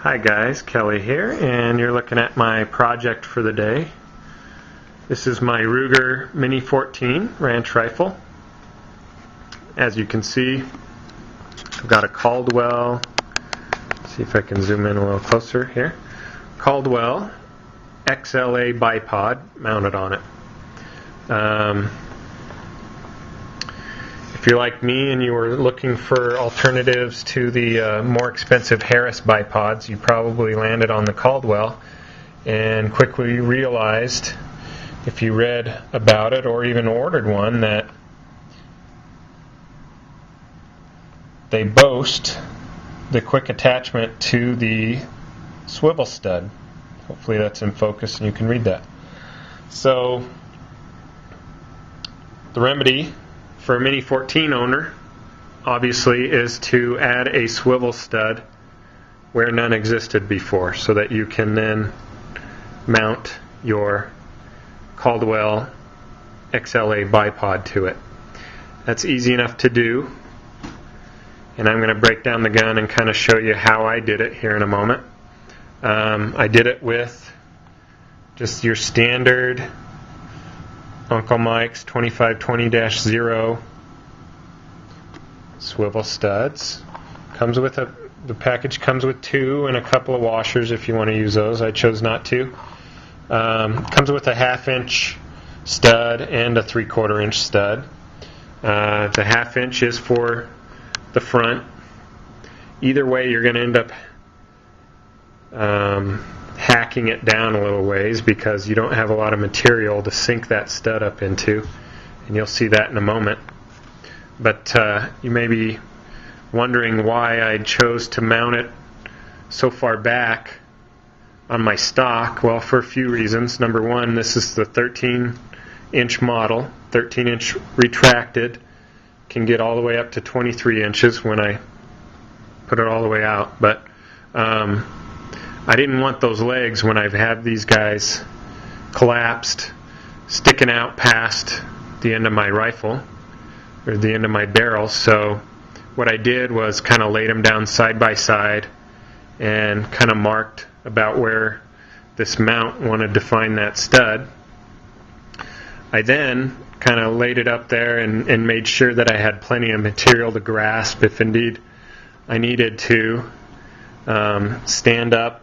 Hi guys, Kelly here, and you're looking at my project for the day. This is my Ruger Mini-14 ranch rifle. As you can see, I've got a Caldwell, see if I can zoom in a little closer here, Caldwell XLA Bipod mounted on it. If you're like me and you were looking for alternatives to the more expensive Harris bipods, you probably landed on the Caldwell and quickly realized, if you read about it or even ordered one, that they boast the quick attachment to the swivel stud. Hopefully that's in focus and you can read that. So the remedy for a Mini-14 owner, obviously, is to add a swivel stud where none existed before, so that you can then mount your Caldwell XLA Bipod to it. That's easy enough to do, and I'm going to break down the gun and kind of show you how I did it here in a moment. I did it with just your standard Uncle Mike's 2520-0 swivel studs. Comes with the package comes with two and a couple of washers if you want to use those. I chose not to. Comes with a 1/2 inch stud and a 3/4 inch stud. The 1/2 inch is for the front. Either way, you're going to end up hacking it down a little ways because you don't have a lot of material to sink that stud up into, and you'll see that in a moment. But you may be wondering why I chose to mount it so far back on my stock. Well, for a few reasons. Number one, this is the 13-inch model, 13-inch retracted, can get all the way up to 23 inches when I put it all the way out. But I didn't want those legs, when I've had these guys collapsed, sticking out past the end of my rifle, or the end of my barrel. So what I did was kind of laid them down side by side and kind of marked about where this mount wanted to find that stud. I then kind of laid it up there and made sure that I had plenty of material to grasp if indeed I needed to stand up,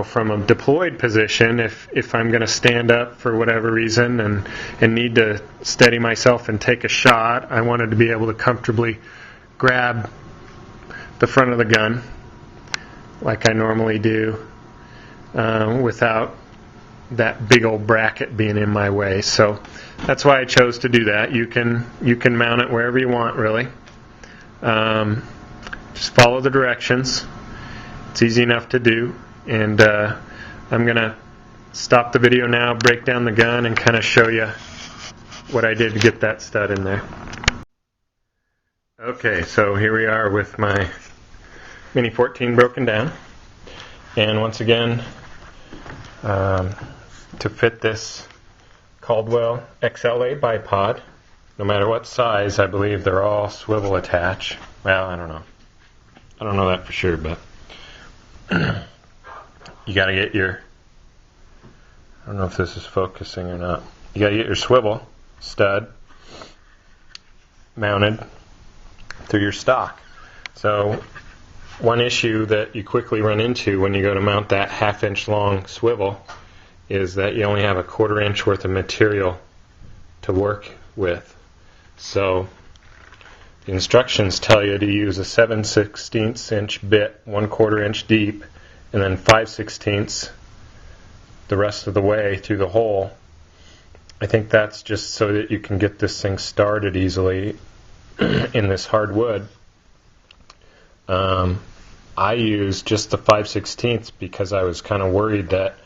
from a deployed position. If I'm going to stand up for whatever reason and need to steady myself and take a shot, I wanted to be able to comfortably grab the front of the gun like I normally do without that big old bracket being in my way. So that's why I chose to do that. You can mount it wherever you want, really. Just follow the directions. It's easy enough to do. And I'm going to stop the video now, break down the gun, and kind of show you what I did to get that stud in there. Okay, so here we are with my Mini-14 broken down. And once again, to fit this Caldwell XLA Bipod, no matter what size, I believe they're all swivel attached. Well, I don't know. I don't know that for sure, but you got to get your, I don't know if this is focusing or not, you got to get your swivel stud mounted through your stock. So one issue that you quickly run into when you go to mount that 1/2 inch long swivel is that you only have a 1/4 inch worth of material to work with. So the instructions tell you to use a 7/16 inch bit, 1/4 inch deep, and then 5/16 the rest of the way through the hole. I think that's just so that you can get this thing started easily in this hard wood. I used just the 5/16 because I was kind of worried that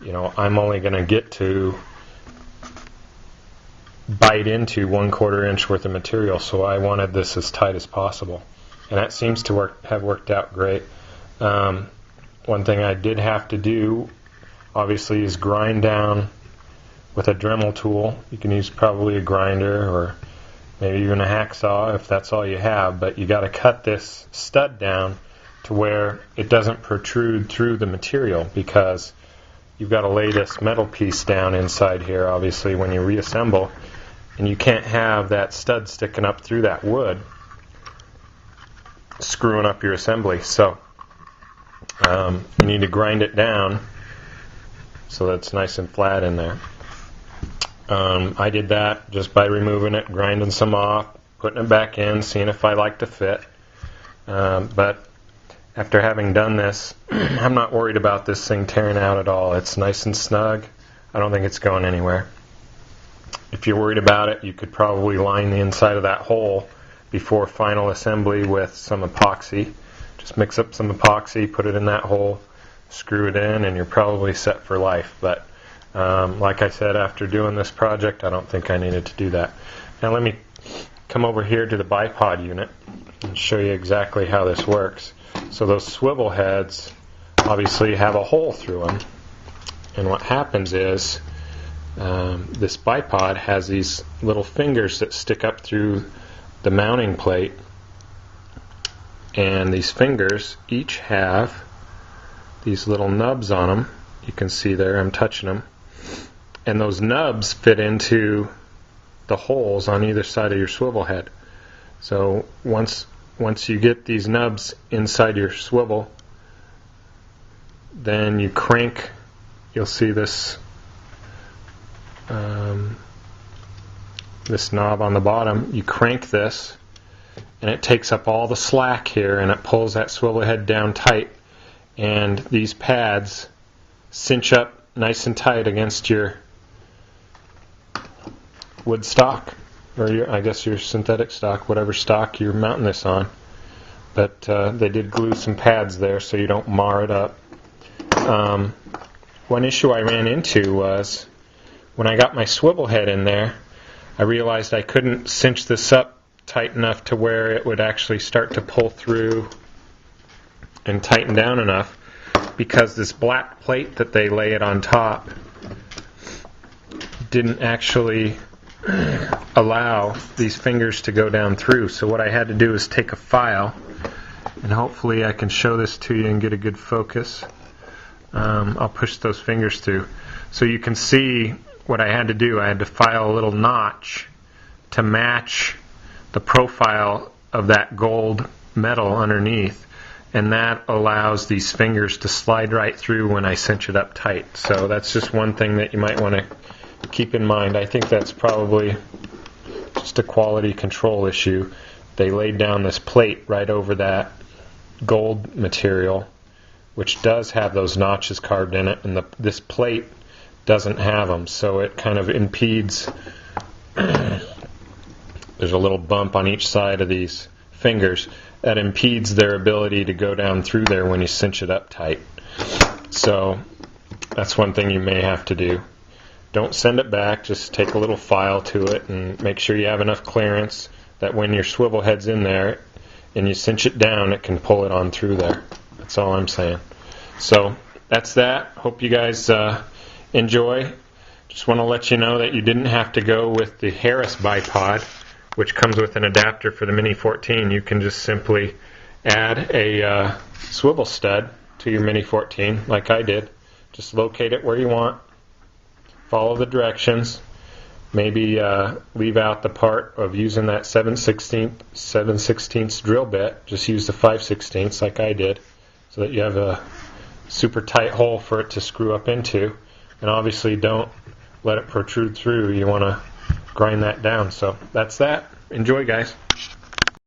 I'm only going to get to bite into 1/4 inch worth of material, so I wanted this as tight as possible, and that seems to have worked out great. One thing I did have to do, obviously, is grind down with a Dremel tool. You can use probably a grinder or maybe even a hacksaw if that's all you have, but you got to cut this stud down to where it doesn't protrude through the material, because you've got to lay this metal piece down inside here, obviously, when you reassemble, and you can't have that stud sticking up through that wood screwing up your assembly. So you need to grind it down so that it's nice and flat in there. I did that just by removing it, grinding some off, putting it back in, seeing if I like to fit. But after having done this, I'm not worried about this thing tearing out at all. It's nice and snug. I don't think it's going anywhere. If you're worried about it, you could probably line the inside of that hole before final assembly with some epoxy. Just mix up some epoxy, put it in that hole, screw it in, and you're probably set for life. But like I said, after doing this project, I don't think I needed to do that. Now let me come over here to the bipod unit and show you exactly how this works. So those swivel heads obviously have a hole through them, and what happens is this bipod has these little fingers that stick up through the mounting plate, and these fingers each have these little nubs on them. You can see there, I'm touching them, and those nubs fit into the holes on either side of your swivel head. So once you get these nubs inside your swivel, then you crank, you'll see this this knob on the bottom. You crank this, and it takes up all the slack here, and it pulls that swivel head down tight, and these pads cinch up nice and tight against your wood stock, or I guess your synthetic stock, whatever stock you're mounting this on. But they did glue some pads there so you don't mar it up. One issue I ran into was when I got my swivel head in there, I realized I couldn't cinch this up tight enough to where it would actually start to pull through and tighten down enough, because this black plate that they lay it on top didn't actually allow these fingers to go down through. So what I had to do is take a file, and hopefully I can show this to you and get a good focus. I'll push those fingers through. So you can see what I had to do. I had to file a little notch to match the profile of that gold metal underneath, and that allows these fingers to slide right through when I cinch it up tight. So that's just one thing that you might want to keep in mind. I think that's probably just a quality control issue. They laid down this plate right over that gold material, which does have those notches carved in it, and this plate doesn't have them, so it kind of impedes. There's a little bump on each side of these fingers that impedes their ability to go down through there when you cinch it up tight. So that's one thing you may have to do. Don't send it back, just take a little file to it and make sure you have enough clearance that when your swivel head's in there and you cinch it down, it can pull it on through there. That's all I'm saying. So that's that. Hope you guys enjoy. Just want to let you know that you didn't have to go with the Harris bipod, which comes with an adapter for the Mini-14. You can just simply add a swivel stud to your Mini-14 like I did. Just locate it where you want, follow the directions, maybe leave out the part of using that 7/16 drill bit. Just use the 5/16 like I did, so that you have a super tight hole for it to screw up into. And obviously don't let it protrude through. You want to grind that down. So that's that. Enjoy, guys.